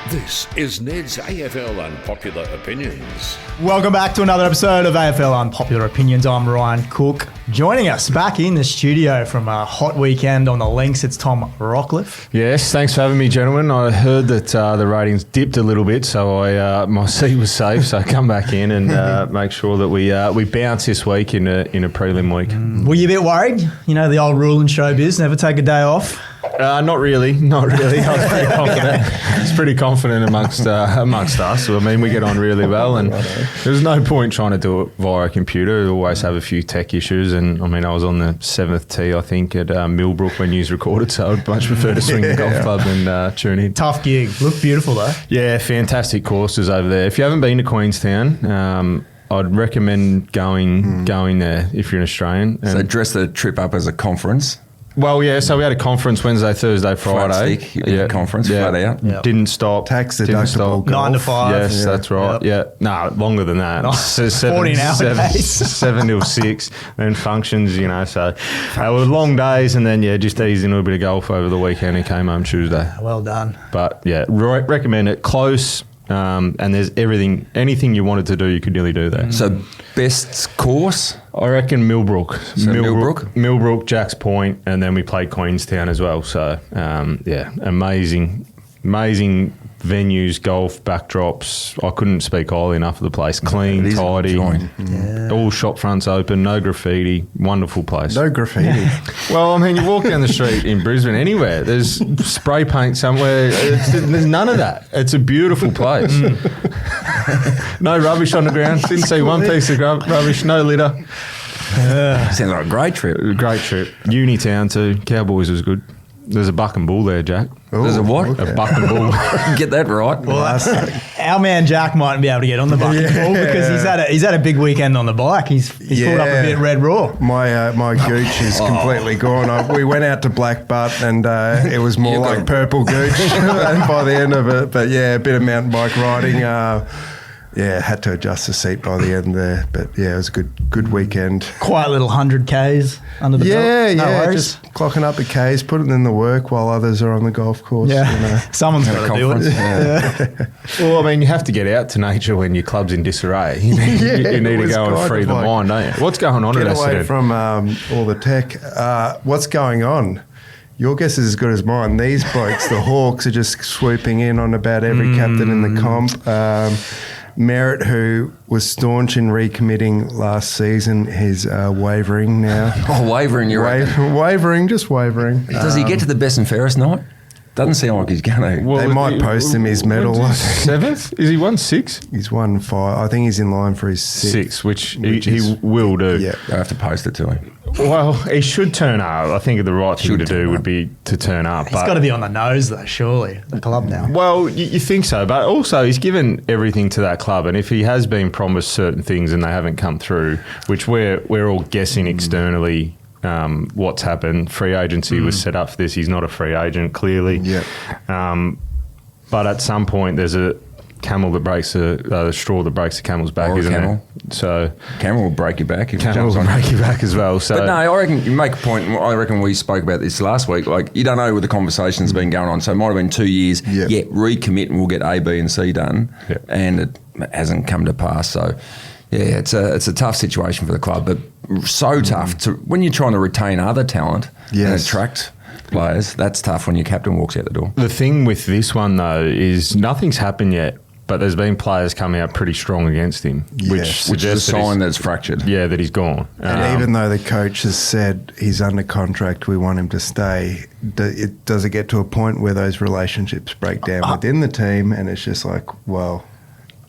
This is Ned's AFL Unpopular Opinions. Welcome back to another episode of AFL Unpopular Opinions. I'm Ryan Cook. Joining us back in the studio from a hot weekend on the links, it's Tom Rockliff. Yes, thanks for having me, gentlemen. I heard that the ratings dipped a little bit, so my seat was safe. So I come back in and make sure that we bounce this week in a prelim week. Were you a bit worried? You know, the old rule in showbiz, never take a day off. Not really. I was pretty confident. It's pretty confident amongst us. I mean, we get on really well, and there's no point trying to do it via a computer. We always have a few tech issues, and I mean, I was on the 7th tee, I think, at Millbrook when news recorded, so I'd much prefer to swing the golf club and tune in. Tough gig. Looked beautiful, though. Yeah, fantastic courses over there. If you haven't been to Queenstown, I'd recommend going there if you're an Australian. So dress the trip up as a conference. Well, yeah, so we had a conference Wednesday, Thursday, Friday. Conference, flat out. Yep. Didn't stop. Tax deductible. 9 to 5. Yes, that's right. Yep. No, longer than that. 14 hours. 7 till 6, then functions, you know. So they were long days, and then, just eased in a little bit of golf over the weekend and came home Tuesday. Well done. But, recommend it. Close. And there's anything you wanted to do, you could nearly do there. So best course? I reckon Millbrook. So Millbrook, Jacks Point, and then we played Queenstown as well. So, amazing venues, golf, backdrops. I couldn't speak highly enough of the place. Clean, tidy, all shop fronts open, no graffiti, wonderful place. No graffiti. Well, I mean, you walk down the street in Brisbane anywhere, there's spray paint somewhere. There's none of that. It's a beautiful place. No rubbish on the ground. Didn't see one piece of rubbish, no litter. Sounds like a great trip. Great trip. Uni town too. Cowboys was good. There's a buck and bull there, Jack. Ooh, there's a what? Okay. A buck and bull. Get that right. Well, our man Jack mightn't be able to get on the buck and bull because he's had a big weekend on the bike. He's pulled up a bit red raw. My gooch is completely gone. We went out to Black Butt and it was more like purple gooch by the end of it. But a bit of mountain bike riding. Had to adjust the seat by the end there. But it was a good weekend. Quiet little 100 Ks under the belt. No worries. Just clocking up the Ks, putting in the work while others are on the golf course. Yeah, you know. Someone's got to do it. Yeah. Well, I mean, you have to get out to nature when your club's in disarray. You need to go and free the mind, don't you? What's going on at Essendon? Get away from all the tech. What's going on? Your guess is as good as mine. These blokes, the Hawks, are just swooping in on about every captain in the comp. Merritt, who was staunch in recommitting last season, he's wavering now. Wavering, you're right. Wavering, just wavering. Does he get to the best and fairest night? Doesn't seem like he's going to. Well, they might post him his medal. 7th? Is he won 6? He's won 5. I think he's in line for his 6th. Which he will do. Yeah. I have to post it to him. Well, he should turn up. I think the right thing to do would be to turn up. He's got to be on the nose, though, surely, the club now. Well, you think so, but also he's given everything to that club, and if he has been promised certain things and they haven't come through, which we're all guessing externally what's happened. Free agency was set up for this. He's not a free agent, clearly. Yeah. But at some point, there's a camel that breaks the straw that breaks the camel's back, isn't it? So camel will break your back. Camel will break your back as well. So, but no, I reckon you make a point. I reckon we spoke about this last week. Like, you don't know what the conversation's been going on. So it might have been 2 years. Yeah, recommit and we'll get A, B, and C done. Yeah. And it hasn't come to pass. So it's a tough situation for the club, but so tough to when you're trying to retain other talent and attract players. That's tough when your captain walks out the door. The thing with this one though is nothing's happened yet. But there's been players coming out pretty strong against him, which is a sign that it's fractured. Yeah, that he's gone. And even though the coach has said he's under contract, we want him to stay, does it get to a point where those relationships break down within the team and it's just like, well...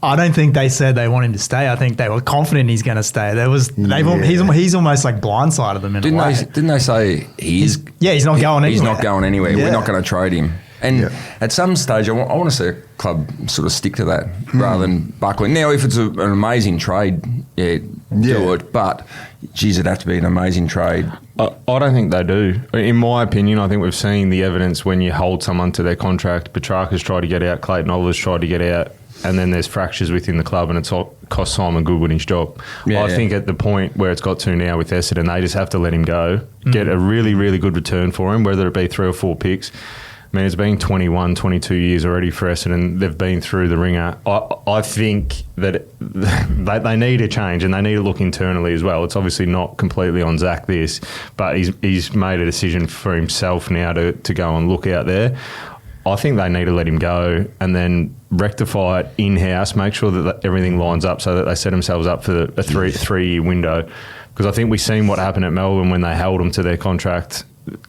I don't think they said they want him to stay. I think they were confident he's going to stay. He's almost like blindsided them in a way. Didn't they say he's not going anywhere? He's not going anywhere. Yeah. We're not going to trade him. And at some stage, I want to see a club sort of stick to that rather than Buckley. Now, if it's an amazing trade, do it. But, geez, it'd have to be an amazing trade. I don't think they do. In my opinion, I think we've seen the evidence when you hold someone to their contract. Petrarca's tried to get out, Clayton Oliver's tried to get out, and then there's fractures within the club and it's cost Simon Goodwin his job. I think at the point where it's got to now with Essendon, they just have to let him go, get a really, really good return for him, whether it be 3 or 4 picks. I mean, it's been 21, 22 years already for Essendon. They've been through the ringer. I think that they need a change, and they need to look internally as well. It's obviously not completely on Zach this, but he's made a decision for himself now to go and look out there. I think they need to let him go and then rectify it in-house, make sure that everything lines up so that they set themselves up for a three-year window. Because I think we've seen what happened at Melbourne when they held him to their contract.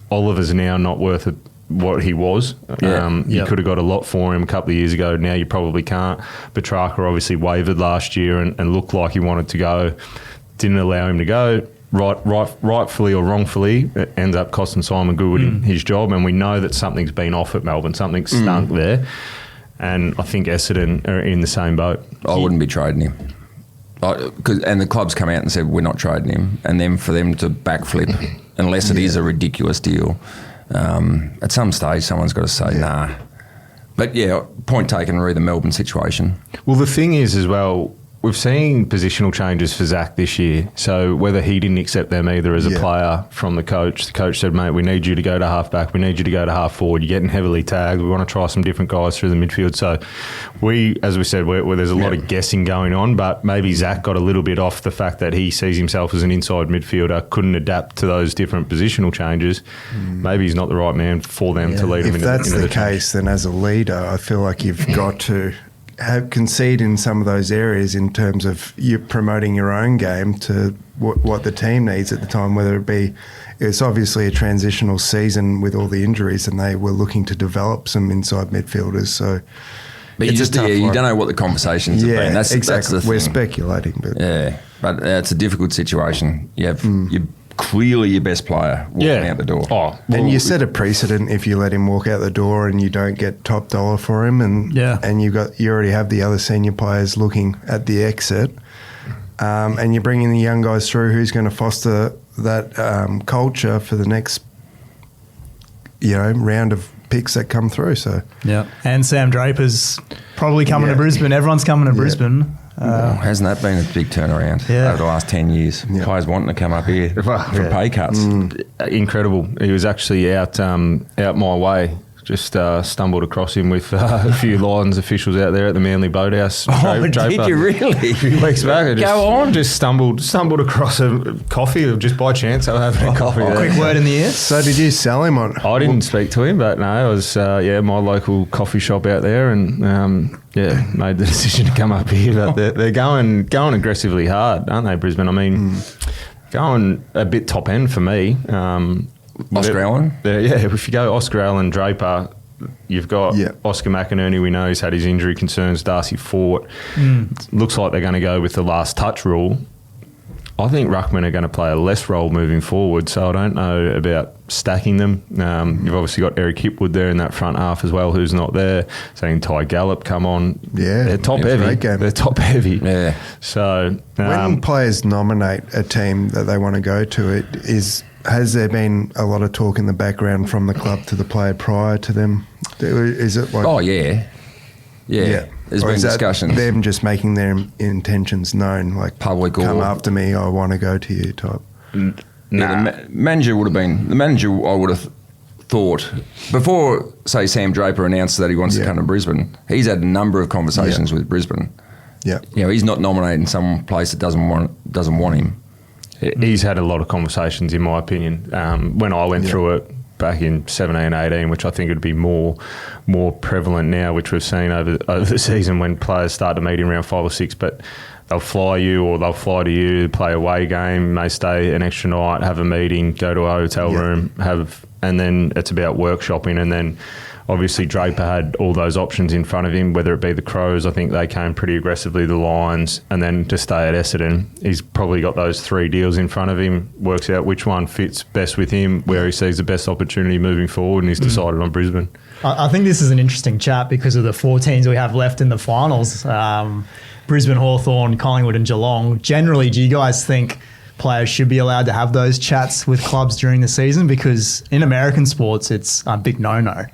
Oliver's now not worth what he was. You could have got a lot for him a couple of years ago. Now you probably can't. Petrarca obviously wavered last year and looked like he wanted to go. Didn't allow him to go. Rightfully or wrongfully, it ends up costing Simon Goodwin his job. And we know that something's been off at Melbourne. Something's stunk there. And I think Essendon are in the same boat. I wouldn't be trading him. And the club's come out and said, we're not trading him. And then for them to backflip, unless it is a ridiculous deal, at some stage someone's got to say, nah. But yeah, point taken, re the Melbourne situation. Well, the thing is as well, we've seen positional changes for Zach this year. So whether he didn't accept them either as a player from the coach said, mate, we need you to go to half-back, we need you to go to half-forward, you're getting heavily tagged, we want to try some different guys through the midfield. So as we said, there's a lot of guessing going on, but maybe Zach got a little bit off the fact that he sees himself as an inside midfielder, couldn't adapt to those different positional changes. Maybe he's not the right man for them to lead him into the If that's the case, then as a leader, I feel like you've got to concede in some of those areas in terms of you promoting your own game to what the team needs at the time, whether it be, it's obviously a transitional season with all the injuries and they were looking to develop some inside midfielders. So, but you don't know what the conversations have been. That's the thing. We're speculating. But it's a difficult situation. You have clearly your best player walking out the door. And you set a precedent if you let him walk out the door and you don't get top dollar for him, and you already have the other senior players looking at the exit, and you're bringing the young guys through who's going to foster that culture for the next round of picks that come through. So and Sam Draper's probably coming to Brisbane. Everyone's coming to Brisbane. Hasn't that been a big turnaround over the last 10 years? Players wanting to come up here for pay cuts. Incredible. He was actually out my way. Just stumbled across him with a few Lions officials out there at the Manly Boathouse. Did you really? A few weeks back. Just stumbled across a coffee just by chance. I was having a coffee there. Quick word in the ear. So did you sell him on? I didn't speak to him, but no, it was my local coffee shop out there, and made the decision to come up here. But they're going aggressively hard, aren't they, Brisbane? I mean, going a bit top end for me. Oscar Allen? If you go Oscar Allen, Draper, you've got Oscar McInerney. We know he's had his injury concerns. Darcy Fort. Looks like they're going to go with the last touch rule. I think Ruckman are going to play a less role moving forward, so I don't know about stacking them. You've obviously got Eric Hipwood there in that front half as well, who's not there. Seeing Ty Gallup come on. They're top heavy. Great game. They're top heavy. Yeah. So when players nominate a team that they want to go to, has there been a lot of talk in the background from the club to the player prior to them? Is it like... Oh, yeah. There's been discussions. Them just making their intentions known, like public, come after me, I want to go to you type. Nah. The manager I would have thought, before, say, Sam Draper announced that he wants to come to Brisbane, he's had a number of conversations with Brisbane. Yeah. He's not nominating some place that doesn't want him. He's had a lot of conversations, in my opinion. When I went through it back in 17, 18, which I think would be more prevalent now, which we've seen over the season when players start to meet in round 5 or 6, but they'll fly you or they'll fly to you, play a away game, may stay an extra night, have a meeting, go to a hotel room, and then it's about workshopping. And then obviously Draper had all those options in front of him, whether it be the Crows, I think they came pretty aggressively, the Lions, and then to stay at Essendon. He's probably got those 3 deals in front of him, works out which one fits best with him, where he sees the best opportunity moving forward, and he's decided on Brisbane. I think this is an interesting chat because of the 4 teams we have left in the finals. Brisbane, Hawthorn, Collingwood and Geelong. Generally, do you guys think players should be allowed to have those chats with clubs during the season? Because in American sports, it's a big no-no.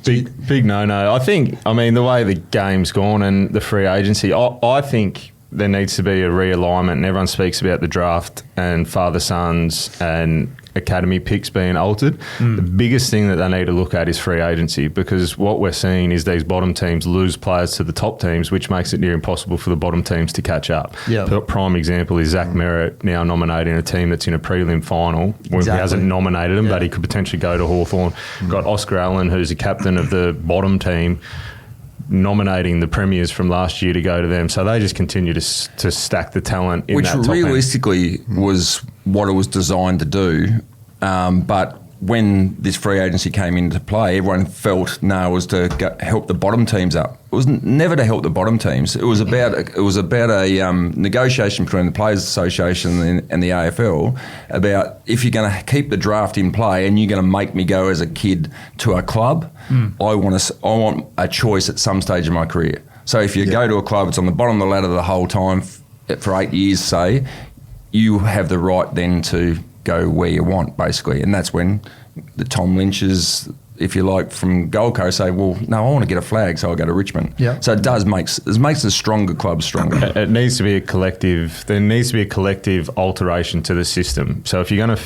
Big no-no. I mean, the way the game's gone and the free agency, I think there needs to be a realignment, and everyone speaks about the draft and father-sons and academy picks being altered. The biggest thing that they need to look at is free agency, because what we're seeing is these bottom teams lose players to the top teams, which makes it near impossible for the bottom teams to catch up. Prime example is Zach Merritt now nominating a team that's in a prelim final when he hasn't nominated them, but he could potentially go to Hawthorn. Got Oscar Allen, who's a captain of the bottom team, nominating the premiers from last year to go to them. So they just continue to stack the talent in that top end. Which realistically was what it was designed to do. But when this free agency came into play, everyone felt it was to help the bottom teams up. It was never to help the bottom teams. It was about a negotiation between the Players Association and the AFL about, if you're going to keep the draft in play and you're going to make me go as a kid to a club, I want a choice at some stage of my career. So if you go to a club that's on the bottom of the ladder the whole time for 8 years, say, you have the right then to go where you want, basically. And that's when the Tom Lynches, if you like, from Gold Coast say, well, no, I want to get a flag, so I'll go to Richmond. So it makes the stronger clubs stronger. It needs to be a collective. There needs to be a collective alteration to the system. So if you're going to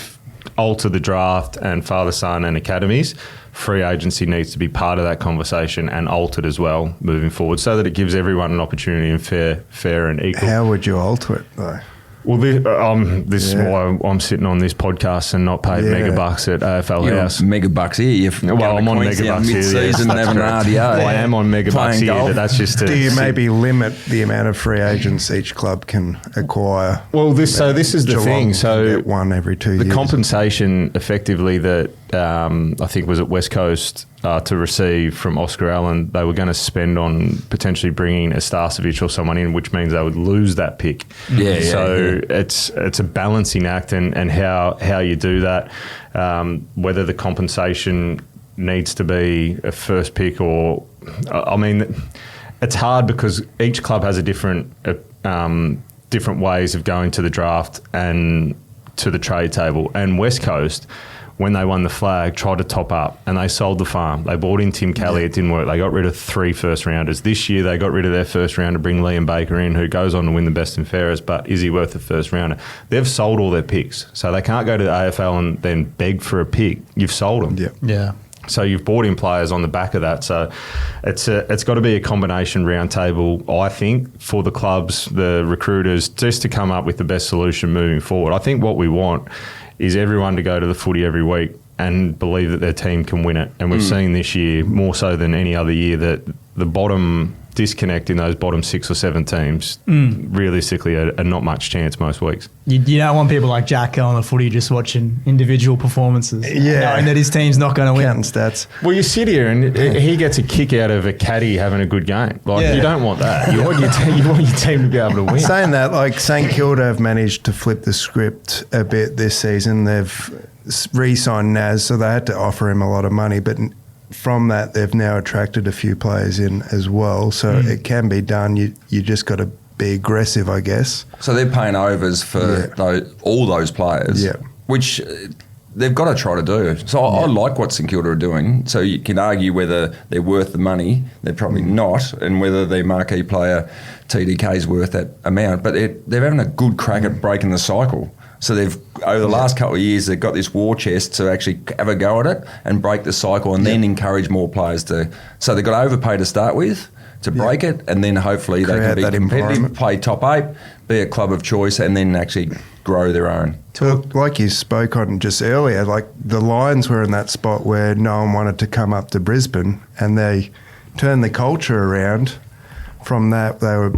alter the draft and father-son and academies, free agency needs to be part of that conversation and altered as well moving forward, so that it gives everyone an opportunity and fair and equal. How would you alter it, though? Well, this is why I'm sitting on this podcast and not paid mega bucks at AFL House. Mega bucks here. I'm on mega bucks here. Mid-season having an RDO. Well, I am on mega bucks here, but that's just. Do you maybe limit the amount of free agents each club can acquire? Well, this is the Geelong thing. So get one every 2 years. The compensation, effectively, that I think was at West Coast to receive from Oscar Allen, they were going to spend on potentially bringing a Starcevic or someone in, which means they would lose that pick. It's a balancing act, and how you do that, whether the compensation needs to be a first pick or, I mean, it's hard because each club has a different ways of going to the draft and to the trade table. And West Coast, when they won the flag, tried to top up, and they sold the farm. They bought in Tim Kelly. It didn't work. They got rid of 3 first-rounders. This year, they got rid of their first-rounder, bring Liam Baker in, who goes on to win the best and fairest, but is he worth a first-rounder? They've sold all their picks, so they can't go to the AFL and then beg for a pick. You've sold them. So you've bought in players on the back of that. So it's got to be a combination round table, I think, for the clubs, the recruiters, just to come up with the best solution moving forward. I think what we want is everyone to go to the footy every week and believe that their team can win it. And we've seen this year, more so than any other year, that the bottom disconnect in those bottom 6 or 7 teams realistically are not much chance most weeks. You don't want people like Jack on the footy just watching individual performances, knowing that his team's not going to win. Counting stats. Well, you sit here and he gets a kick out of a caddy having a good game. You don't want that. You want your team to be able to win. Saying that, like St Kilda have managed to flip the script a bit this season. They've re-signed Naz, so they had to offer him a lot of money, but from that they've now attracted a few players in as well. So it can be done. You just got to be aggressive, I guess. So they're paying overs for all those players, which they've got to try to do. So I like what St Kilda are doing. So you can argue whether they're worth the money. They're probably not, and whether their marquee player TDK is worth that amount. But they're having a good crack at breaking the cycle. So they've, over the last couple of years, they've got this war chest to actually have a go at it and break the cycle, and then encourage more players to. So they've got to overpay to start with to break it, and then hopefully they can be competitive, play top 8, be a club of choice, and then actually grow their own. Like you spoke on just earlier, like the Lions were in that spot where no one wanted to come up to Brisbane, and they turned the culture around. From that, they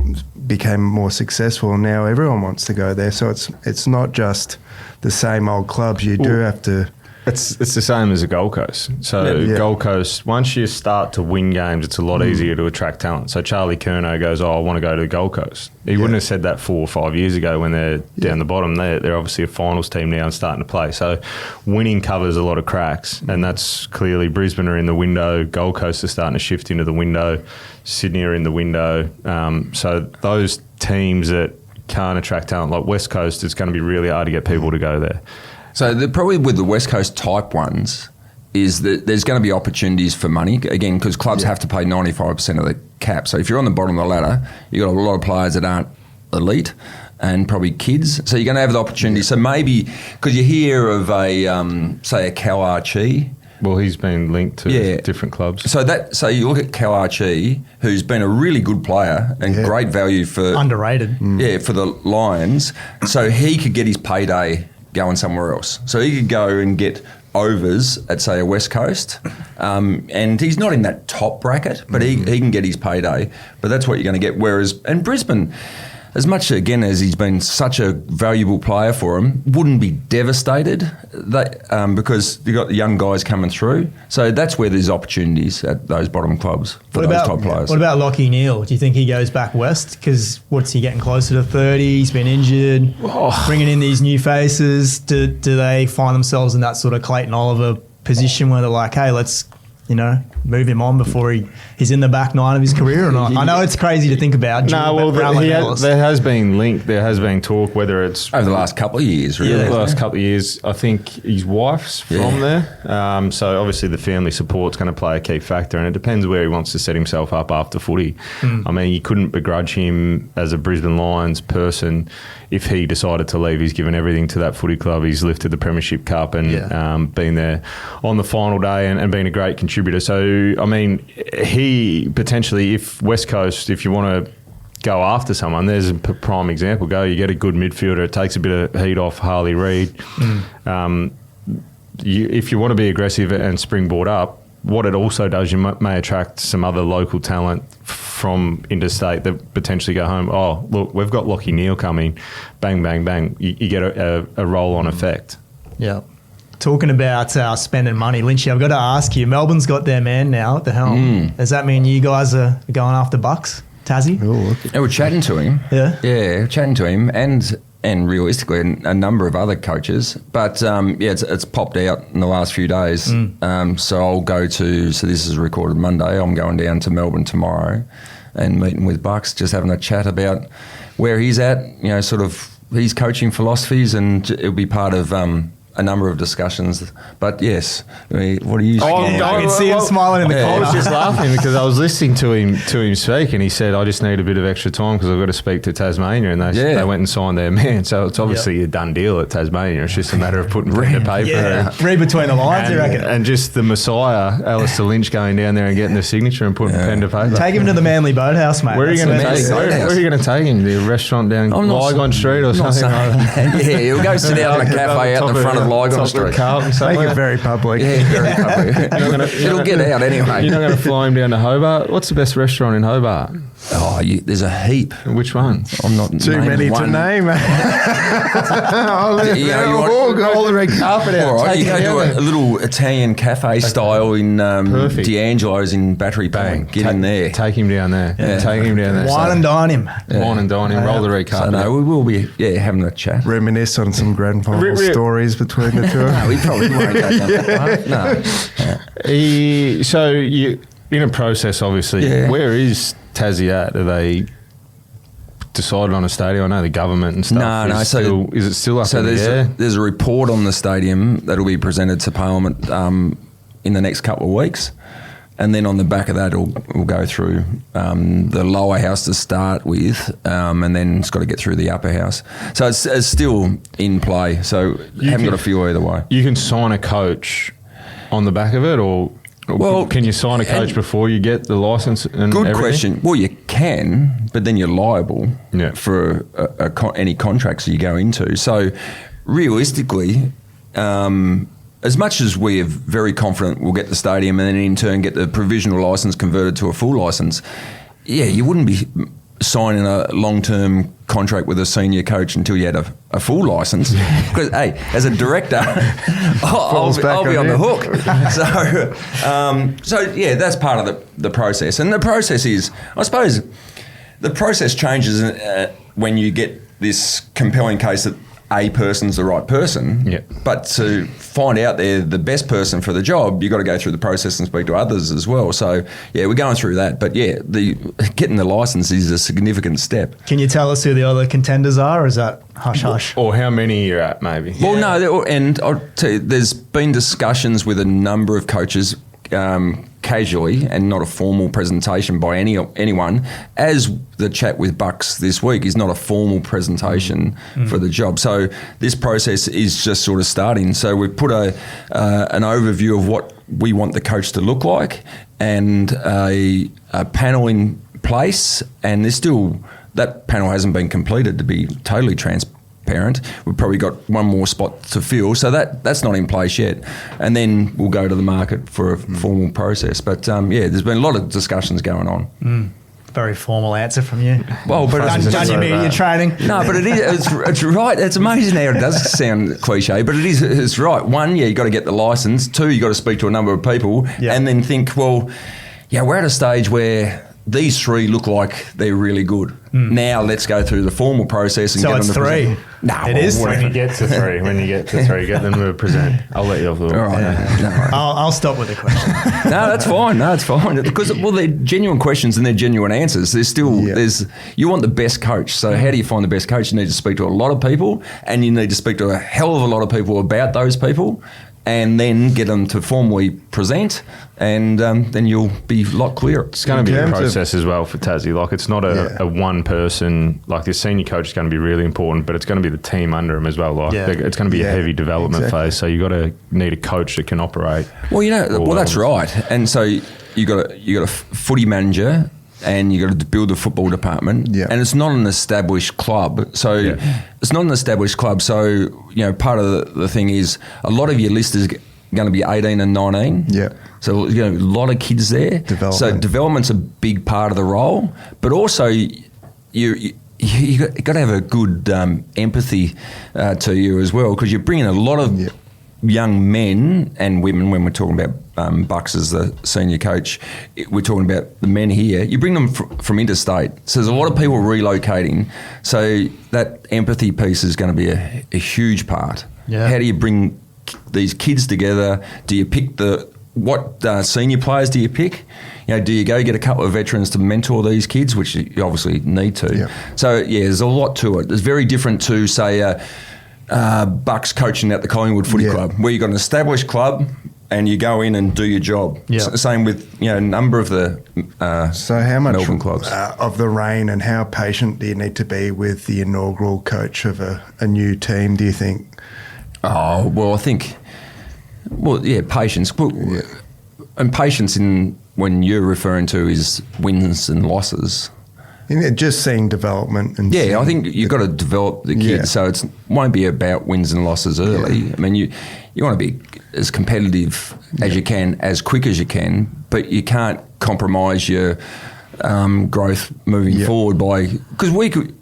became more successful, and now everyone wants to go there. So it's not just the same old clubs. You do have to. It's the same as the Gold Coast. So Gold Coast, once you start to win games, it's a lot easier to attract talent. So Charlie Curnow goes, I want to go to the Gold Coast. He wouldn't have said that 4 or 5 years ago when they're down the bottom. They're obviously a finals team now and starting to play. So winning covers a lot of cracks, and that's clearly Brisbane are in the window. Gold Coast are starting to shift into the window. Sydney are in the window. So those teams that can't attract talent, like West Coast, it's going to be really hard to get people to go there. So probably with the West Coast type ones is that there's going to be opportunities for money, again, because clubs have to pay 95% of the cap. So if you're on the bottom of the ladder, you've got a lot of players that aren't elite, and probably kids. So you're going to have the opportunity. So maybe, because you hear of say a Cal Archie. Well, he's been linked to different clubs. So you look at Cal Archie, who's been a really good player and great value for... Underrated. Yeah, for the Lions. So he could get his payday going somewhere else. So he could go and get overs at, say, a West Coast. And he's not in that top bracket, but he can get his payday. But that's what you're going to get. And Brisbane, as much, again, as he's been such a valuable player for him, wouldn't be devastated because you've got the young guys coming through. So that's where there's opportunities at those bottom clubs for those top players. What about Lachie Neale? Do you think he goes back west? Because what's he getting closer to 30? He's been injured. Bringing in these new faces. Do they find themselves in that sort of Clayton Oliver position where they're like, hey, let's... move him on before he's in the back nine of his career or not? I know it's crazy to think about. There has been link. There has been talk, whether it's over the last couple of years. Really, the last couple of years. I think his wife's from there, so obviously the family support's going to play a key factor, and it depends where he wants to set himself up after footy. I mean, you couldn't begrudge him as a Brisbane Lions person if he decided to leave. He's given everything to that footy club. He's lifted the Premiership Cup and been there on the final day and been a great contributor. So, I mean, he potentially, if West Coast, if you want to go after someone, there's a prime example. You get a good midfielder. It takes a bit of heat off Harley Reid. If you want to be aggressive and springboard up, what it also does, you may attract some other local talent from interstate that potentially go home. Oh, look, we've got Lachie Neale coming. Bang, bang, bang. You get a roll-on effect. Yeah. Talking about spending money, Lynchy, I've got to ask you, Melbourne's got their man now at the helm. Does that mean you guys are going after Bucks, Tassie? Yeah, we're chatting to him. Yeah? Yeah, we're chatting to him and realistically a number of other coaches. But, it's popped out in the last few days. So I'll go to, so this is recorded Monday, I'm going down to Melbourne tomorrow and meeting with Bucks, just having a chat about where he's at, sort of his coaching philosophies, and it'll be part of... a number of discussions, but yes, what are you? I can see him smiling in the corner. I was just laughing because I was listening to him speak, and he said, "I just need a bit of extra time because I've got to speak to Tasmania," and they went and signed their man. So it's obviously a done deal at Tasmania. It's just a matter of putting pen to paper. Yeah. Read between the lines, you reckon? And just the Messiah, Alistair Lynch, going down there and getting the signature and putting pen to paper. Take him to the Manly Boathouse, mate. Where are you going to take him? The restaurant down Lygon Street or something like that? Yeah, he'll go sit down in a cafe out the front of Lygon Street. Make it very public. Yeah, very public. It'll get out anyway. You're not going to fly him down to Hobart? What's the best restaurant in Hobart? There's a heap. Which one? I'm not too many to name. All the red carpet out. All right, you go to a little Italian cafe style in D'Angelo's in Battery Point. Get in there. Take him down there. Yeah. Take him down there. Wine and dine him. Wine and dine him. Roll the red carpet. So we will be having a chat. Reminisce on some grand final stories between the two. No, we probably won't go down that path. No. So you in a process, obviously. Yeah. Where is Tassie at? Are they decided on a stadium? I know the government and stuff. No. Is it still up in the air? There's a report on the stadium that'll be presented to Parliament in the next couple of weeks. And then on the back of that, we'll go through the lower house to start with, and then it's got to get through the upper house. So it's still in play. So you haven't got a feel either way. You can sign a coach on the back of it, or can you sign a coach before you get the license and good everything? Question. Well, you can, but then you're liable for any contracts you go into. So realistically... as much as we're very confident we'll get the stadium and then in turn get the provisional licence converted to a full licence, you wouldn't be signing a long-term contract with a senior coach until you had a full licence. Because, hey, as a director, I'll be on the hook. So that's part of the process. And the process is, I suppose, the process changes when you get this compelling case that a person's the right person, but to find out they're the best person for the job, you've got to go through the process and speak to others as well. So, we're going through that. But, getting the licence is a significant step. Can you tell us who the other contenders are, or is that hush-hush? Or how many you're at, maybe? Well, no, and I'll tell you, there's been discussions with a number of coaches casually and not a formal presentation by anyone, as the chat with Bucks this week is not a formal presentation for the job. So this process is just sort of starting. So we've put an overview of what we want the coach to look like and a panel in place, and there's still, that panel hasn't been completed, to be totally transparent. We've probably got one more spot to fill, so that's not in place yet. And then we'll go to the market for a formal process. But there's been a lot of discussions going on. Very formal answer from you. Well, but done your media training. No, but it's right. It's amazing how it does sound cliche, but it's right. One, you got to get the license. Two, you got to speak to a number of people, and then think, well, we're at a stage where these three look like they're really good. Now let's go through the formal process and so get it's them to three. present. No, it is When three. you get to three, get them to present. I'll let you off the hook. All right. I'll stop with the question. No, that's fine. No, it's fine. Because, they're genuine questions and they're genuine answers. There's still, you want the best coach. So how do you find the best coach? You need to speak to a lot of people, and you need to speak to a hell of a lot of people about those people, and then get them to formally present, and then you'll be a lot clearer. It's going to be a process as well for Tassie. Like, it's not a one person. Like, the senior coach is going to be really important, but it's going to be the team under him as well. Like, it's going to be a heavy development phase. So you need a coach that can operate. Well, that's right. And so you got a footy manager, and you got to build a football department, and it's not an established club. So it's not an established club. So, part of the thing is a lot of your list is going to be 18 and 19. Yeah. So, a lot of kids there. So development's a big part of the role, but also you got to have a good empathy to you as well, because you're bringing a lot of young men and women. When we're talking about Bucks as the senior coach, we're talking about the men here. You bring them from interstate, so there's a lot of people relocating. So that empathy piece is going to be a huge part. Yeah. How do you bring these kids together? Do you pick what senior players do you pick? Do you go get a couple of veterans to mentor these kids, which you obviously need to? Yeah. So there's a lot to it. It's very different to say Bucks coaching at the Collingwood Footy Club, where you've got an established club and you go in and do your job. Same with a number of the so how much Melbourne clubs of the reign, and how patient do you need to be with the inaugural coach of a new team, do you think? Oh, well, I think, patience. And patience when you're referring to is wins and losses. Just seeing development. And I think you've got to develop the kids, so it won't be about wins and losses early. Yeah. I mean, you want to be as competitive as you can, as quick as you can, but you can't compromise your growth moving forward because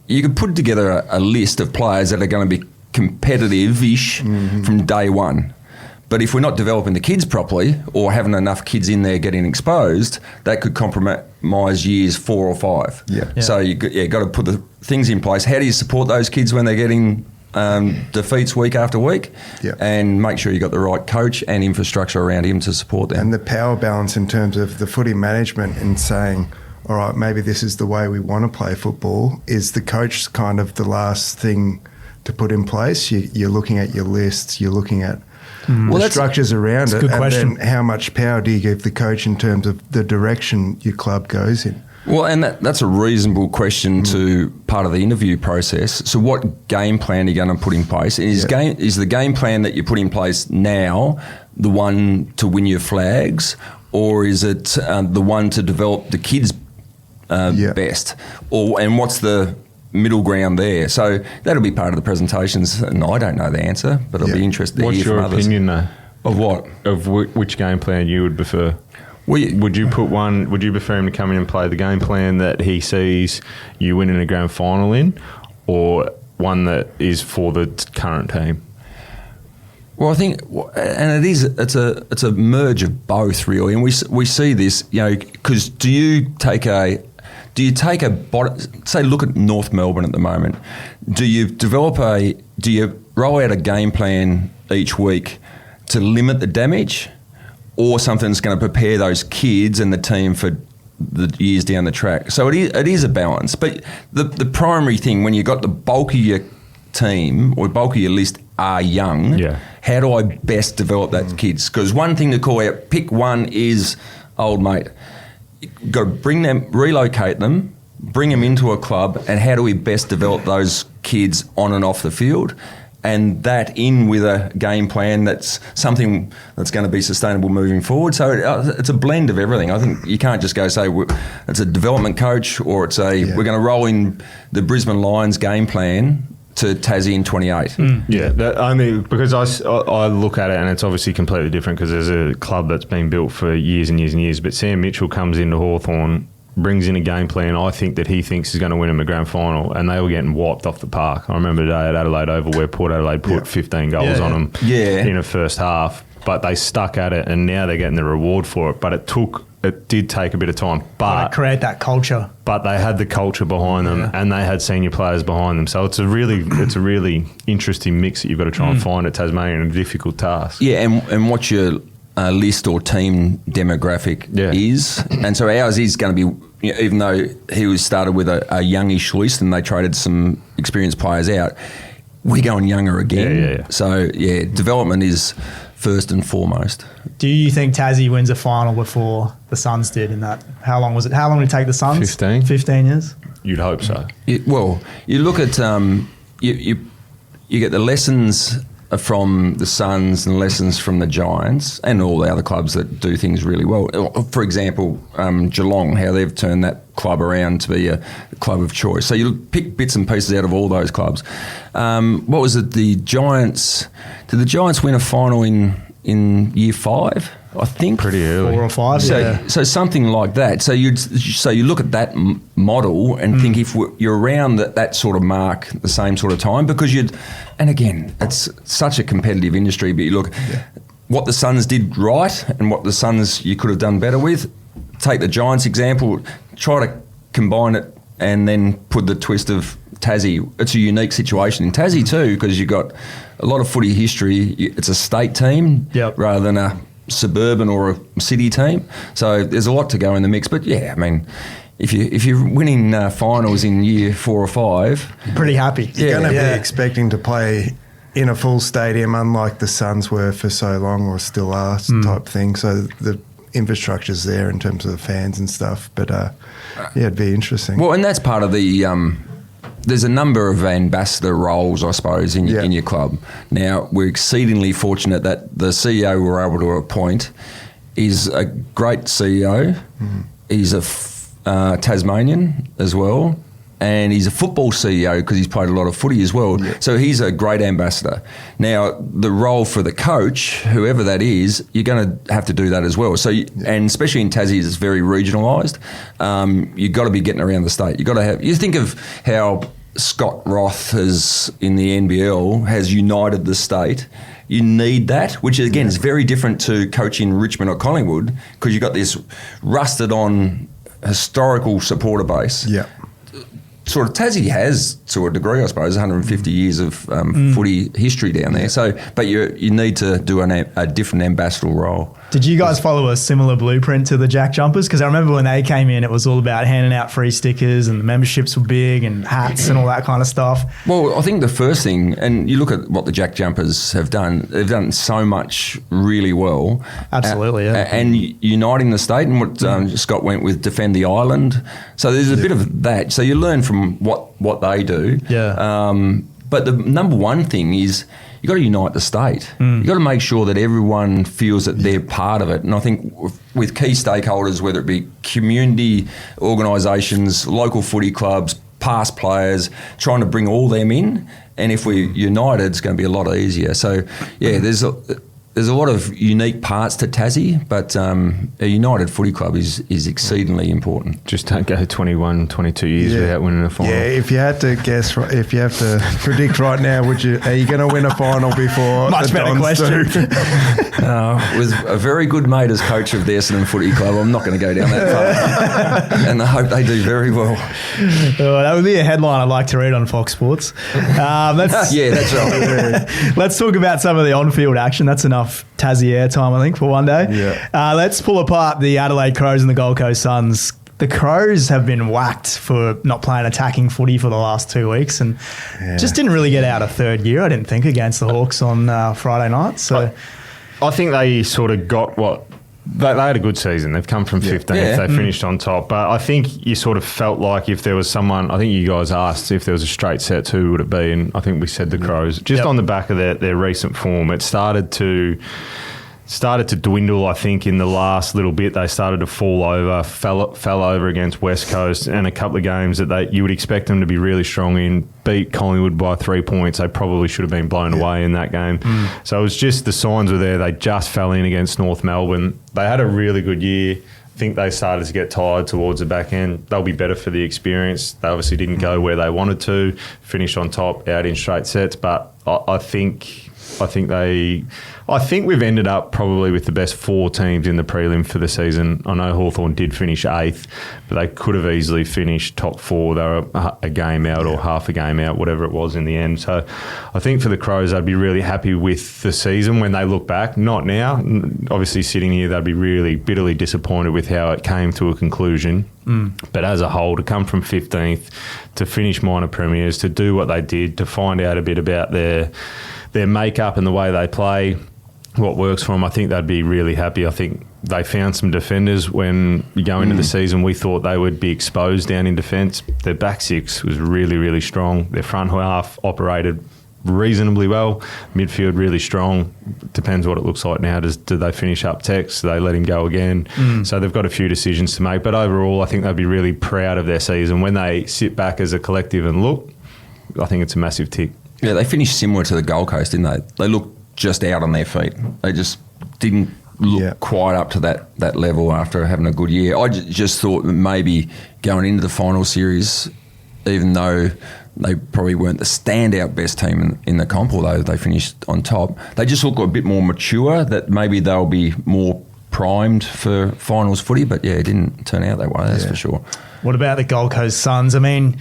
you could put together a list of players that are going to be competitive-ish from day one. But if we're not developing the kids properly, or having enough kids in there getting exposed, that could compromise years 4 or 5. Yeah. So you got to put the things in place. How do you support those kids when they're getting defeats week after week? Yeah. And make sure you got the right coach and infrastructure around him to support them. And the power balance in terms of the footy management and saying, all right, maybe this is the way we want to play football. Is the coach kind of the last thing to put in place? You're looking at your lists. You're looking at the structures around it, and then how much power do you give the coach in terms of the direction your club goes in? Well, and that's a reasonable question to part of the interview process. So what game plan are you going to put in place? Is the game plan that you put in place now the one to win your flags, or is it the one to develop the kids best? And what's the middle ground there? So that'll be part of the presentations, and I don't know the answer, but it'll be interesting to hear from others. What's your opinion, though? Of what? Of which game plan you would prefer? Would you prefer him to come in and play the game plan that he sees you winning a grand final in, or one that is for the current team? Well, I think, and it's a merge of both, really, and we see this, because do you take a say, look at North Melbourne at the moment. Do you roll out a game plan each week to limit the damage, or something that's going to prepare those kids and the team for the years down the track? So it is a balance. But the primary thing, when you've got the bulk of your team or bulk of your list are young, how do I best develop that kids? Because one thing to call out, pick one is old mate. You've got to relocate them, bring them into a club, and how do we best develop those kids on and off the field? And that in with a game plan that's something that's going to be sustainable moving forward. So it's a blend of everything. I think you can't just go say it's a development coach or it's we're going to roll in the Brisbane Lions game plan to Tassie in 28. Yeah, that only because I look at it and it's obviously completely different because there's a club that's been built for years and years and years. But Sam Mitchell comes into Hawthorn, brings in a game plan I think that he thinks is going to win him a grand final, and they were getting wiped off the park. I remember the day at Adelaide Oval where Port Adelaide put 15 goals on them in a first half, but they stuck at it and now they're getting the reward for it. But it did take a bit of time. But to create that culture. But they had the culture behind them and they had senior players behind them. So it's a really interesting mix that you've got to try and find at Tasmania, and a difficult task. Yeah, and what your list or team demographic is. And so ours is going to be, even though he was started with a youngish list and they traded some experienced players out, we're going younger again. Yeah. So, development is first and foremost. Do you think Tassie wins a final before the Suns did in that? How long was it? How long did it take the Suns? 15. 15 years? You'd hope so. You look at, you get the lessons from the Suns and lessons from the Giants and all the other clubs that do things really well. For example, Geelong, how they've turned that club around to be a club of choice. So you pick bits and pieces out of all those clubs. What was it? The Giants? Did the Giants win a final in year 5? I think pretty early, 4 or 5. So something like that. So you look at that model and think if you're around that sort of mark, the same sort of time, because and again, it's such a competitive industry. But you look what the Suns did right and what the Suns you could have done better with. Take the Giants example, try to combine it, and then put the twist of Tassie. It's a unique situation in Tassie too, because you've got a lot of footy history. It's a state team rather than a suburban or a city team, so there's a lot to go in the mix. But I mean, if you're winning finals in year 4 or 5, pretty happy. You're going to be expecting to play in a full stadium, unlike the Suns were for so long or still are type thing. So the infrastructure's there in terms of the fans and stuff. But it'd be interesting. Well, and that's part of the. There's a number of ambassador roles, I suppose, in your club. Now, we're exceedingly fortunate that the CEO we're able to appoint is a great CEO. He's a Tasmanian as well, and he's a football CEO because he's played a lot of footy as well. So he's a great ambassador. Now, the role for the coach, whoever that is, you're going to have to do that as well. So, and especially in Tassie, it's very regionalised. You've got to be getting around the state. You've got to have. You think of how Scott Roth has in the NBL has united the state. You need that, which again is very different to coaching Richmond or Collingwood, because you've got this rusted on historical supporter base. Sort of Tassie has, to a degree, I suppose, 150 years of footy history down there. So, but you need to do a different ambassador role. Did you guys follow a similar blueprint to the Jack Jumpers? Because I remember when they came in, it was all about handing out free stickers and the memberships were big and hats and all that kind of stuff. Well, I think the first thing, and you look at what the Jack Jumpers have done, they've done so much really well. Absolutely, And uniting the state, and what Scott went with, defend the island. So there's a bit of that. So you learn from what they do. But the number one thing is you've got to unite the state. You've got to make sure that everyone feels that they're part of it. And I think with key stakeholders, whether it be community organisations, local footy clubs, past players, trying to bring all them in. And if we're united, it's going to be a lot easier. So, there's a lot of unique parts to Tassie, but a united footy club is exceedingly important. Just don't go 21, 22 years without winning a final. Yeah, if you had to guess, if you have to predict right now, are you going to win a final before Much the better Dons question. do? With a very good mate as coach of the Essendon Footy Club, I'm not going to go down that far. And I hope they do very well. That would be a headline I'd like to read on Fox Sports. That's right. Let's talk about some of the on-field action. That's enough Tassie airtime, I think, for one day. Let's pull apart the Adelaide Crows and the Gold Coast Suns. The Crows have been whacked for not playing attacking footy for the last 2 weeks and just didn't really get out of third gear, I didn't think, against the Hawks on Friday night. So I think they sort of got what They had a good season. They've come from 15th. Yeah. They finished on top. But I think you sort of felt like if there was someone, I think you guys asked if there was a straight set, who would it be? And I think we said the Crows. Just on the back of their recent form, it started to dwindle. I think in the last little bit they started to fall over, fell over against West Coast, and a couple of games that you would expect them to be really strong in. Beat Collingwood by 3 points. They probably should have been blown away in that game. So it was just the signs were there. They just fell in against North Melbourne. They had a really good year. I think they started to get tired towards the back end. They'll be better for the experience. They obviously didn't go where they wanted to, finish on top, out in straight sets, but I think we've ended up probably with the best 4 teams in the prelim for the season. I know Hawthorn did finish 8th, but they could have easily finished top 4. They were a game out or half a game out, whatever it was in the end. So I think for the Crows, I'd be really happy with the season when they look back. Not now. Obviously, sitting here, they'd be really bitterly disappointed with how it came to a conclusion. But as a whole, to come from 15th, to finish minor premiers, to do what they did, to find out a bit about their makeup and the way they play, what works for them, I think they'd be really happy. I think they found some defenders when you go into the season. We thought they would be exposed down in defence. Their back six was really, really strong. Their front half operated reasonably well. Midfield really strong. Depends what it looks like now. Do they finish up Tex? Do they let him go again? So they've got a few decisions to make. But overall, I think they'd be really proud of their season. When they sit back as a collective and look, I think it's a massive tick. Yeah, they finished similar to the Gold Coast, didn't they? They looked just out on their feet. They just didn't look quite up to that level after having a good year. I just thought maybe going into the final series, even though they probably weren't the standout best team in the comp, although they finished on top, they just look a bit more mature, that maybe they'll be more primed for finals footy. But yeah, it didn't turn out that way, that's for sure. What about the Gold Coast Suns? I mean,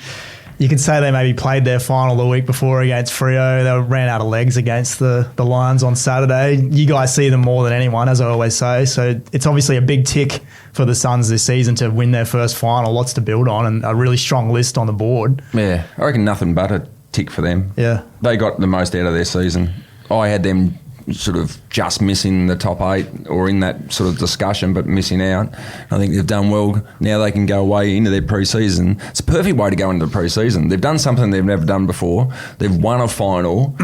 you could say they maybe played their final the week before against Freo. They ran out of legs against the Lions on Saturday. You guys see them more than anyone, as I always say. So it's obviously a big tick for the Suns this season to win their first final. Lots to build on and a really strong list on the board. Yeah, I reckon nothing but a tick for them. Yeah. They got the most out of their season. I had them sort of just missing the top 8 or in that sort of discussion, but missing out. I think they've done well. Now they can go away into their pre-season. It's a perfect way to go into the pre-season. They've done something they've never done before. They've won a final.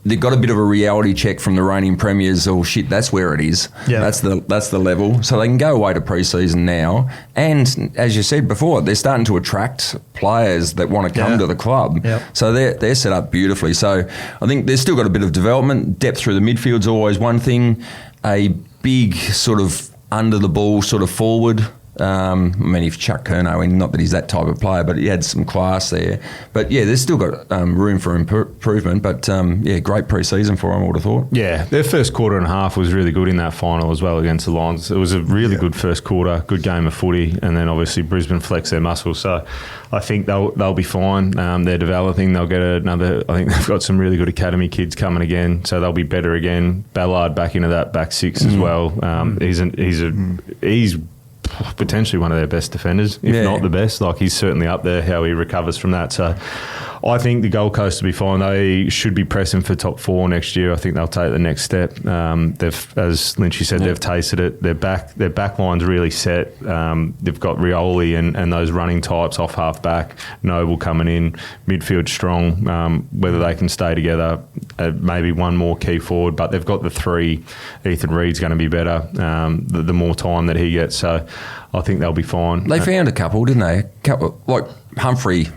They've got a bit of a reality check from the reigning premiers. Oh shit, that's where it is. Yeah. That's the level. So they can go away to pre-season now. And as you said before, they're starting to attract players that want to come to the club. Yep. So they're set up beautifully. So I think they've still got a bit of development. Depth through the midfield's always one thing. A big sort of under the ball sort of forward. I mean, if Chuck Curnow in, not that he's that type of player, but he had some class there. But yeah, they've still got room for improvement. But yeah, great pre-season for them, I would have thought. Yeah, their first quarter and a half was really good in that final as well against the Lions. It was a really good first quarter, good game of footy, and then obviously Brisbane flexed their muscles. So I think they'll be fine. They're developing. They'll get another. I think they've got some really good academy kids coming again, so they'll be better again. Ballard back into that back six as well. He's potentially one of their best defenders, if not the best. Like, he's certainly up there, how he recovers from that. So I think the Gold Coast will be fine. They should be pressing for top 4 next year. I think they'll take the next step. They've, as Lynchy said, they've tasted it. Their back line's really set. They've got Rioli and those running types off half back. Noble coming in, midfield strong. Whether they can stay together, maybe one more key forward, but they've got the 3. Ethan Reed's going to be better the more time that he gets. So I think they'll be fine. They found a couple, didn't they? A couple, like Humphrey.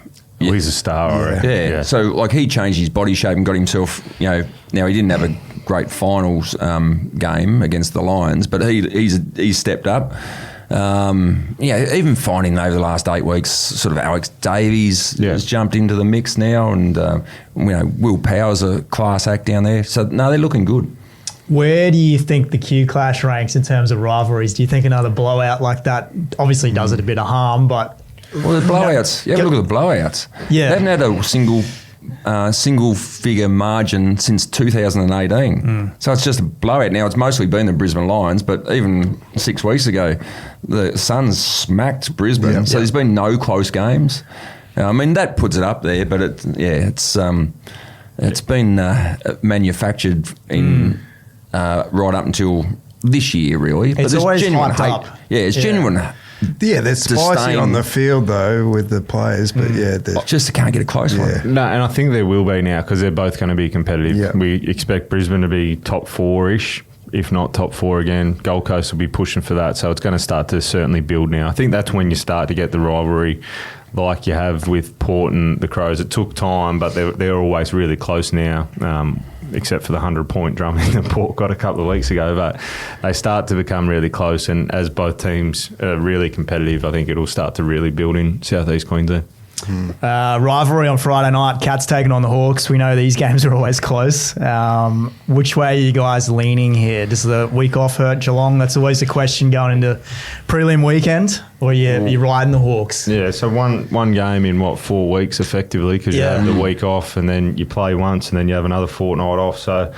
Well, he's a star already. Yeah. So, like, he changed his body shape and got himself, now he didn't have a great finals game against the Lions, but he's stepped up. Even finding over the last 8 weeks, sort of Alex Davies has jumped into the mix now, and, Will Power's a class act down there. So, no, they're looking good. Where do you think the Q Clash ranks in terms of rivalries? Do you think another blowout like that obviously does it a bit of harm, but... Well, the blowouts. You have a look at the blowouts. Yeah. They haven't had a single figure margin since 2018. So it's just a blowout. Now, it's mostly been the Brisbane Lions, but even 6 weeks ago, the Suns smacked Brisbane. So there's been no close games. I mean, that puts it up there, but it's been manufactured in right up until this year, really. But It's there's always genuine hyped hate. up. Yeah, it's Yeah. genuine. Yeah, they're spicy Disdain. on the field though with the players, but yeah, Just can't get a close one. No, and I think there will be now because they're both going to be competitive. Yeah. We expect Brisbane to be top 4-ish, if not top 4 again. Gold Coast will be pushing for that, so it's going to start to certainly build now. I think that's when you start to get the rivalry like you have with Port and the Crows. It took time, but they're always really close now, except for the 100-point drumming that Port got a couple of weeks ago. But they start to become really close, and as both teams are really competitive, I think it'll start to really build in South East Queensland. Rivalry on Friday night. Cats taking on the Hawks. We know these games are always close. Which way are you guys leaning here? Does the week off hurt Geelong? That's always a question going into prelim weekend. Or you riding the Hawks? Yeah, so one game in 4 weeks effectively because you have the week off and then you play once and then you have another fortnight off. So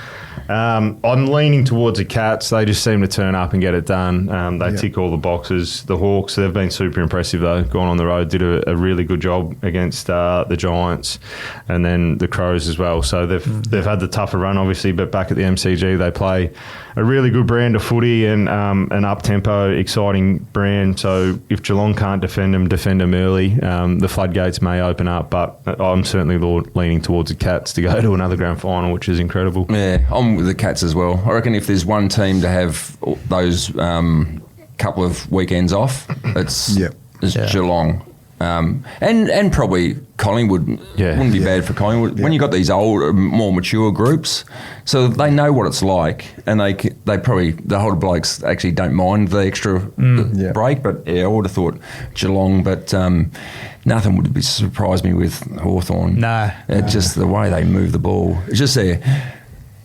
I'm leaning towards the Cats. They just seem to turn up and get it done. They tick all the boxes. The Hawks, they've been super impressive though. Gone on the road, did a really good job against the Giants and then the Crows as well. So they've had the tougher run obviously, but back at the MCG they play a really good brand of footy and an up-tempo, exciting brand. So if Geelong can't defend them early, the floodgates may open up, but I'm certainly leaning towards the Cats to go to another grand final, which is incredible. Yeah, I'm with the Cats as well. I reckon if there's one team to have those couple of weekends off, it's Geelong. And probably Collingwood wouldn't be bad for Collingwood. When you've got these older, more mature groups, so they know what it's like, and they probably, the older blokes actually don't mind the extra break, but I would have thought Geelong, but nothing would surprise me with Hawthorn. No. Just the way they move the ball. It's just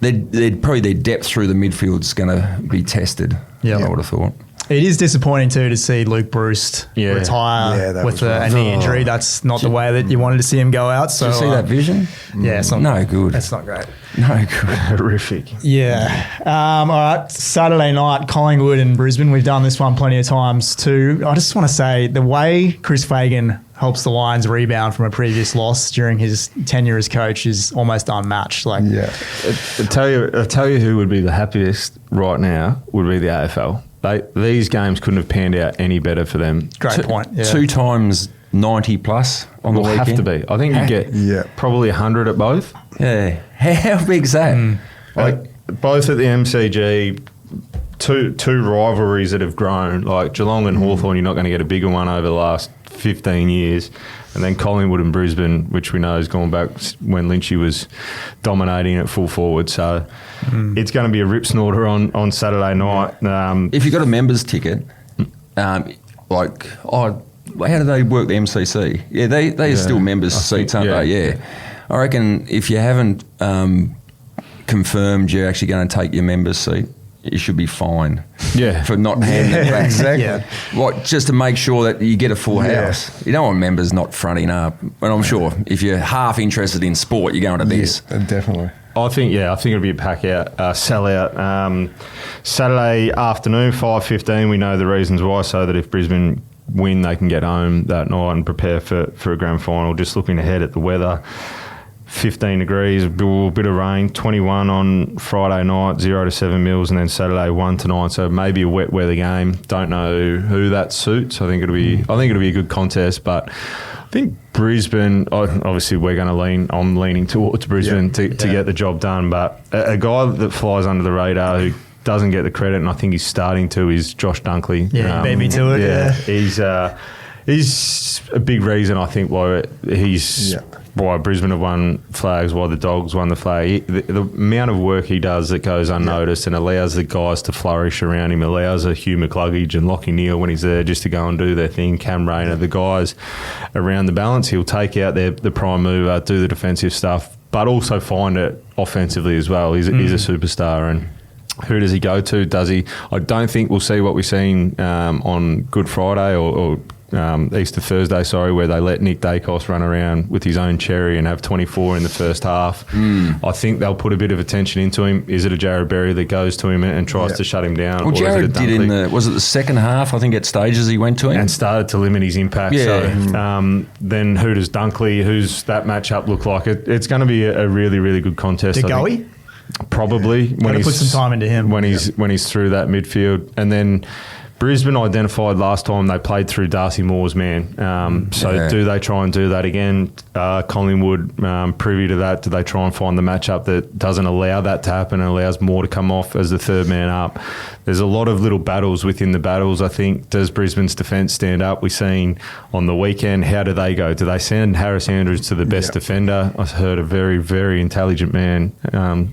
probably their depth through the midfield's going to be tested, I would have thought. It is disappointing too to see Luke Bruce retire with a knee injury. That's not the way that you wanted to see him go out. So did you see that vision? Yeah, it's not no good. That's not great. No good. Horrific. Yeah. All right. Saturday night, Collingwood and Brisbane. We've done this one plenty of times too. I just want to say the way Chris Fagan helps the Lions rebound from a previous loss during his tenure as coach is almost unmatched. I'll tell you who would be the happiest right now would be the AFL. These games couldn't have panned out any better for them. Great point. Yeah. 2 times 90 plus on the weekend. Have to be. I think you get probably 100 at both. Yeah. How big's that? Both at the MCG, two rivalries that have grown. Like Geelong and Hawthorn, you're not going to get a bigger one over the last 15 years. And then Collingwood and Brisbane, which we know has gone back when Lynchy was dominating at full forward. So it's going to be a rip snorter on Saturday night. If you've got a members ticket, how do they work the MCC? Yeah, they are still members' seats, aren't they? Yeah. I reckon if you haven't confirmed you're actually going to take your members' seat, you should be fined for not handing it back. Exactly. Just to make sure that you get a full house. You don't want members not fronting up. And I'm sure if you're half interested in sport, you're going to this. Yeah, definitely. I think it'll be a pack out, sell out. Saturday afternoon, 5:15. We know the reasons why, so that if Brisbane win, they can get home that night and prepare for a grand final. Just looking ahead at the weather. 15 degrees, a bit of rain, 21 on Friday night, 0 to 7 mils, and then Saturday 1 to 9. So maybe a wet weather game. Don't know who that suits. I think it'll be a good contest, but I think Brisbane. Obviously, I'm leaning towards Brisbane to get the job done. But a guy that flies under the radar who doesn't get the credit, and I think he's starting to, is Josh Dunkley. Yeah, beat me to it. Yeah, he's a big reason I think why why Brisbane have won flags, why the Dogs won the flag. The amount of work he does that goes unnoticed and allows the guys to flourish around him, allows a Hugh McCluggage and Lachie Neale when he's there just to go and do their thing, Cam Rayner, the guys around the balance. He'll take out the prime mover, do the defensive stuff, but also find it offensively as well. He's a superstar. And who does he go to? Does he? I don't think we'll see what we've seen on Good Friday or Easter Thursday, where they let Nick Dacos run around with his own cherry and have 24 in the first half. I think they'll put a bit of attention into him. Is it a Jared Berry that goes to him and tries to shut him down? Well, Jared did was it the second half? I think at stages he went to him. And started to limit his impact. Yeah. So then who does Dunkley, who's that matchup look like? It's going to be a really, really good contest. DeGoey? Probably when Gotta put some time into him when he's through that midfield. And then Brisbane identified last time they played through Darcy Moore's man. Do they try and do that again? Collingwood privy to that? Do they try and find the matchup that doesn't allow that to happen and allows Moore to come off as the third man up? There's a lot of little battles within the battles, I think. Does Brisbane's defence stand up? We've seen on the weekend, how do they go? Do they send Harris Andrews to the best defender? I heard a very, very intelligent man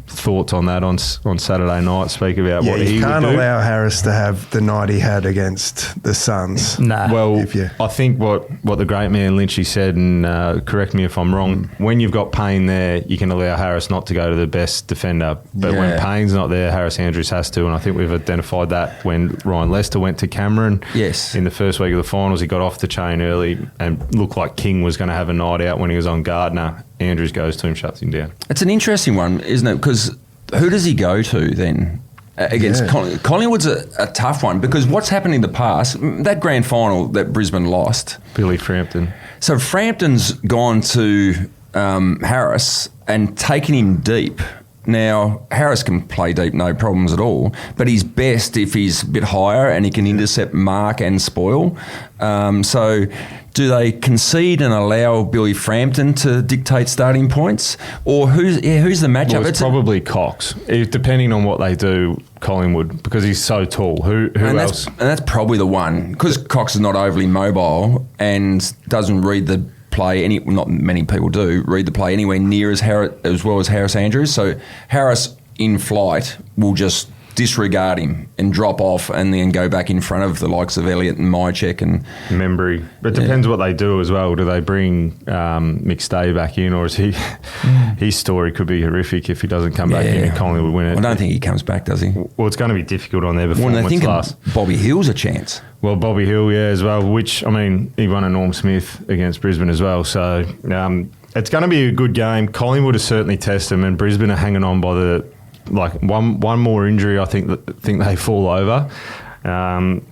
thoughts on that on Saturday night speak about what he would do. You can't allow Harris to have the night he had against the Suns. Nah. Well, I think what the great man Lynchy said, and correct me if I'm wrong, when you've got Payne there, you can allow Harris not to go to the best defender. But when Payne's not there, Harris Andrews has to, and I think we've identified that when Ryan Lester went to Cameron in the first week of the finals. He got off the chain early and looked like King was going to have a night out when he was on Gardner. Andrews goes to him, shuts him down. It's an interesting one, isn't it? Because who does he go to then? Against Collingwood's a tough one, because what's happened in the past, that grand final that Brisbane lost, Billy Frampton. So Frampton's gone to Harris and taken him deep. Now, Harris can play deep, no problems at all, but he's best if he's a bit higher and he can intercept, mark and spoil. So do they concede and allow Billy Frampton to dictate starting points? Or who's the matchup? Well, it's probably Cox, depending on what they do, Collingwood, because he's so tall. Who else? And that's probably the one, because Cox is not overly mobile and doesn't read the play. Not many people do read the play anywhere near as well as Harris Andrews. So Harris in flight will just disregard him and drop off and then go back in front of the likes of Elliott and Mychek and Membry. But it depends what they do as well. Do they bring McStay back in, or is he his story could be horrific if he doesn't come back in and Collingwood would win it? I don't think he comes back, does he? Well, it's going to be difficult on their performance. Well, I think Bobby Hill's a chance. Well, Bobby Hill, as well, which, I mean, he won a Norm Smith against Brisbane as well. So it's going to be a good game. Collingwood has certainly tested them, and Brisbane are hanging on by one more injury. I think they fall over.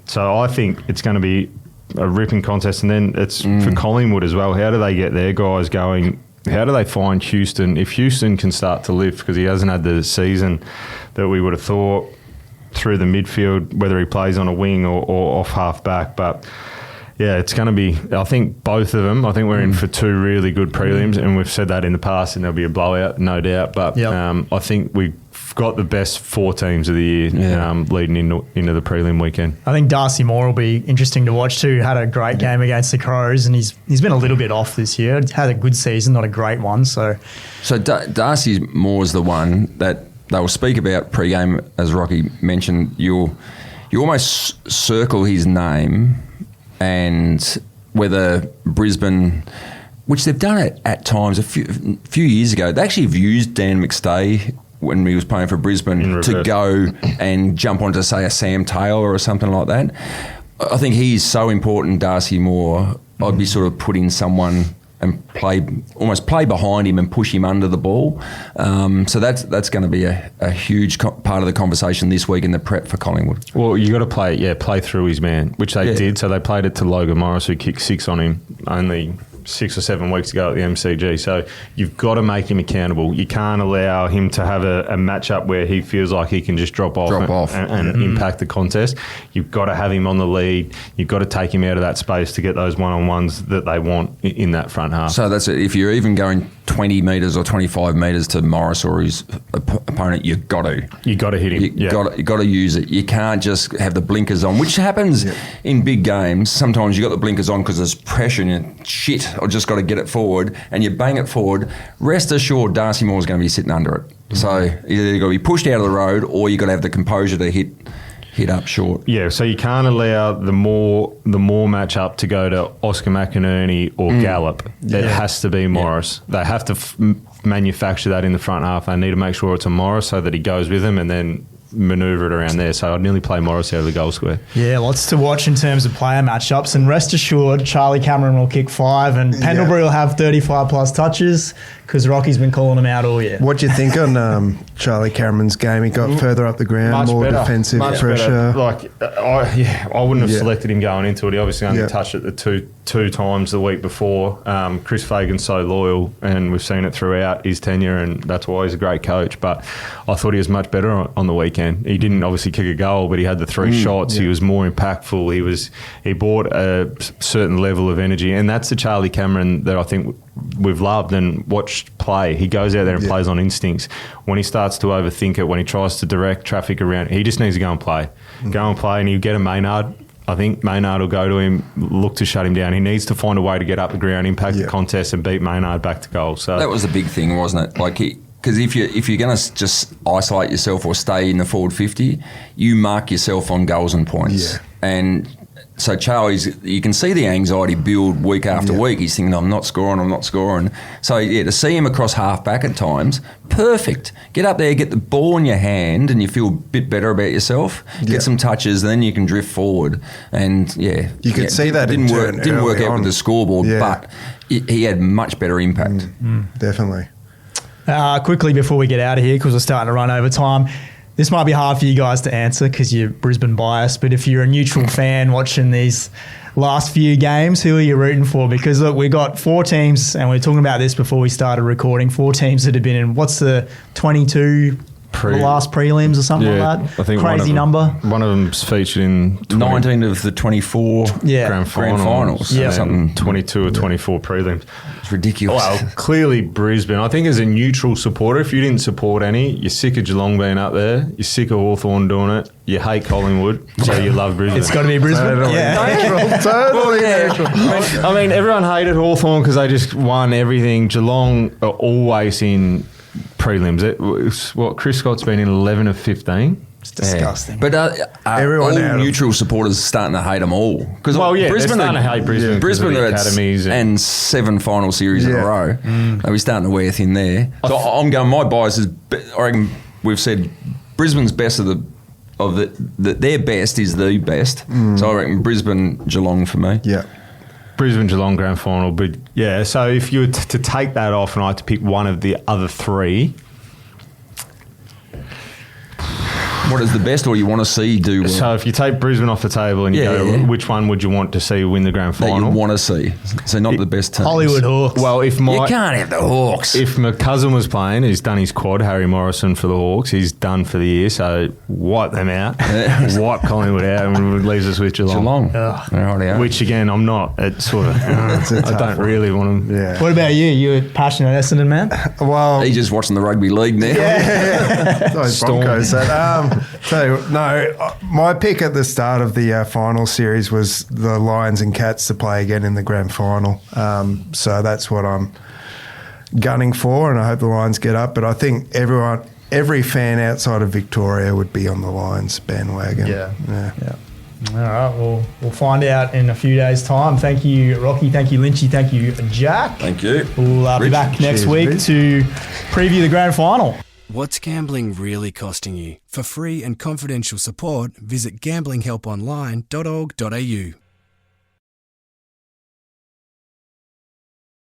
So I think it's going to be a ripping contest. And then it's for Collingwood as well. How do they get their guys going? How do they find Houston? If Houston can start to lift, because he hasn't had the season that we would have thought, through the midfield, whether he plays on a wing or off half back. But yeah, it's going to be, I think both of them, I think we're in for two really good prelims, and we've said that in the past, and there'll be a blowout, no doubt. But I think we've got the best four teams of the year leading into the prelim weekend. I think Darcy Moore will be interesting to watch too. Had a great game against the Crows, and he's been a little bit off this year. Had a good season, not a great one. So Darcy Moore is the one that they will speak about pre-game, as Rocky mentioned. You almost circle his name, and whether Brisbane, which they've done it at times a few years ago, they actually have used Dan McStay when he was playing for Brisbane to go and jump onto, say, a Sam Taylor or something like that. I think he's so important, Darcy Moore. I'd be sort of putting someone and almost play behind him and push him under the ball. So that's going to be a huge part of the conversation this week in the prep for Collingwood. Well, you got to play through his man, which they did. So they played it to Logan Morris, who kicked 6 on him only 6 or 7 weeks ago at the MCG. So you've got to make him accountable. You can't allow him to have a matchup where he feels like he can just drop off and impact the contest. You've got to have him on the lead. You've got to take him out of that space to get those one-on-ones that they want in that front half. So that's it. If you're even going 20 metres or 25 metres to Morris or his opponent, you've got to. You've got to hit him. You've got to use it. You can't just have the blinkers on, which happens in big games. Sometimes you've got the blinkers on because there's pressure and shit, I've just got to get it forward, and you bang it forward. Rest assured, Darcy Moore's going to be sitting under it. So either you've got to be pushed out of the road, or you've got to have the composure to hit up short. Yeah, so you can't allow the more match up to go to Oscar McInerney or Gallup. It has to be Morris. They have to manufacture that in the front half. They need to make sure it's a Morris so that he goes with them and then manoeuvre it around there. So I'd nearly play Morris out of the goal square. Yeah, lots to watch in terms of player matchups. And rest assured, Charlie Cameron will kick 5 and Pendlebury will have 35 plus touches. because Rocky's been calling him out all year. What do you think on Charlie Cameron's game? He got further up the ground, more defensive pressure. Like, I wouldn't have selected him going into it. He obviously only touched it the two times the week before. Chris Fagan's so loyal, and we've seen it throughout his tenure, and that's why he's a great coach. But I thought he was much better on the weekend. He didn't obviously kick a goal, but he had the 3 shots. He was more impactful. He brought a certain level of energy, and that's the Charlie Cameron that I think we've loved and watched play. He goes out there and plays on instincts. When he starts to overthink it, when he tries to direct traffic around, he just needs to go and play. Go and play, and he'll get a Maynard. I think Maynard will go to him, look to shut him down. He needs to find a way to get up the ground, impact the contest, and beat Maynard back to goal. So that was the big thing, wasn't it? Like, because if you're going to just isolate yourself or stay in the forward 50, you mark yourself on goals and points. Yeah. And so Charlie's, you can see the anxiety build week after week. He's thinking, I'm not scoring. So, to see him across half-back at times, perfect. Get up there, get the ball in your hand, and you feel a bit better about yourself. Get some touches, then you can drift forward. And, you could see that didn't work out with the scoreboard, but he had much better impact. Definitely. Quickly before we get out of here, because we're starting to run over time, this might be hard for you guys to answer because you're Brisbane biased, but if you're a neutral fan watching these last few games, who are you rooting for? Because, look, we got 4 teams, and we were talking about this before we started recording, 4 teams that have been in, what's the 22 the last prelims or something like that? I think crazy number. One of them's featured in 19 of the 24 grand finals. Yeah. Something 22 or 24 prelims. It's ridiculous. Well, clearly Brisbane. I think as a neutral supporter, if you didn't support any, you're sick of Geelong being up there, you're sick of Hawthorn doing it, you hate Collingwood, so you love Brisbane. It's got to be Brisbane. Totally natural. I mean, everyone hated Hawthorn because they just won everything. Geelong are always in prelims. Chris Scott's been in 11 of 15. It's disgusting. But Everyone all neutral supporters are starting to hate them all. Because Brisbane starting to hate Brisbane. Brisbane are academies and 7 final series in a row. They'll be starting to wear thin there. So I'm going. My bias is. I reckon we've said Brisbane's best their best is the best. So I reckon Brisbane Geelong for me. Yeah. Brisbane Geelong grand final, but so if you were to take that off and I had to pick one of the other 3, what is the best, or you want to see do well? So if you take Brisbane off the table and you go, which one would you want to see win the grand final? That you want to see. So not the best teams. Hollywood Hawks. Well, you can't have the Hawks. If my cousin was playing, he's done his quad, Harry Morrison for the Hawks. He's done for the year, so wipe them out. Wipe Collingwood out, and leaves us with Geelong. Which again, I'm not. It's sort of. I don't really want them. Yeah. What about you? You're a passionate Essendon man? Well, he's just watching the rugby league now. Those Broncos. So my pick at the start of the final series was the Lions and Cats to play again in the grand final. So that's what I'm gunning for, and I hope the Lions get up. But I think every fan outside of Victoria would be on the Lions bandwagon. Yeah. All right, well, we'll find out in a few days' time. Thank you, Rocky. Thank you, Lynchy. Thank you, Jack. Thank you. We'll be back next week to preview the grand final. What's gambling really costing you? For free and confidential support, visit gamblinghelponline.org.au.